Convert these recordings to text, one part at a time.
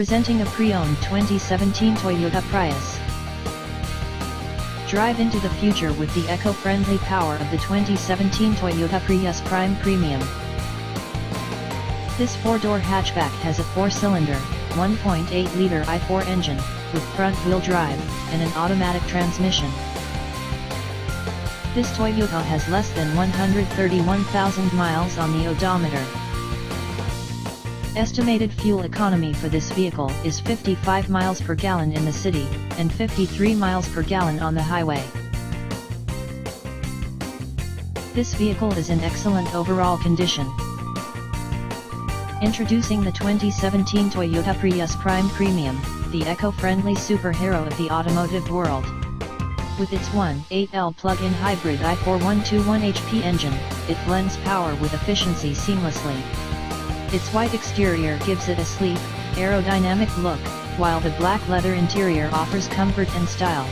Presenting a pre-owned 2017 Toyota Prius. Drive into the future with the eco-friendly power of the 2017 Toyota Prius Prime Premium. This four-door hatchback has a four-cylinder, 1.8-liter i4 engine, with front-wheel drive, and an automatic transmission. This Toyota has less than 131,000 miles on the odometer. Estimated fuel economy for this vehicle is 55 miles per gallon in the city, and 53 miles per gallon on the highway. This vehicle is in excellent overall condition. Introducing the 2017 Toyota Prius Prime Premium, the eco-friendly superhero of the automotive world. With its 1.8L plug-in hybrid i4 121 HP engine, it blends power with efficiency seamlessly. Its white exterior gives it a sleek, aerodynamic look, while the black leather interior offers comfort and style.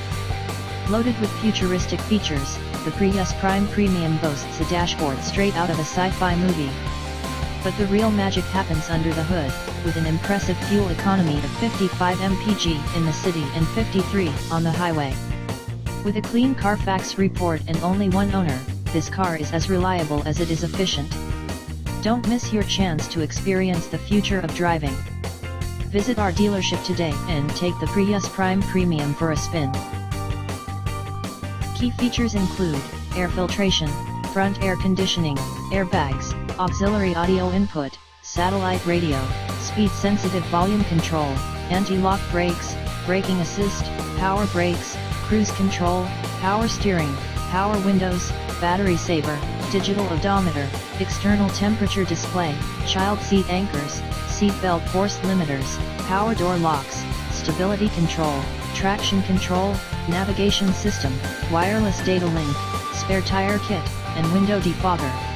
Loaded with futuristic features, the Prius Prime Premium boasts a dashboard straight out of a sci-fi movie. But the real magic happens under the hood, with an impressive fuel economy of 55 mpg in the city and 53 on the highway. With a clean Carfax report and only one owner, this car is as reliable as it is efficient. Don't miss your chance to experience the future of driving. Visit our dealership today and take the Prius Prime Premium for a spin. Key features include air filtration, front air conditioning, airbags, auxiliary audio input, satellite radio, speed-sensitive volume control, anti-lock brakes, braking assist, power brakes, cruise control, power steering, power windows, battery saver, digital odometer, external temperature display, child seat anchors, seat belt force limiters, power door locks, stability control, traction control, navigation system, wireless data link, spare tire kit, and window defogger.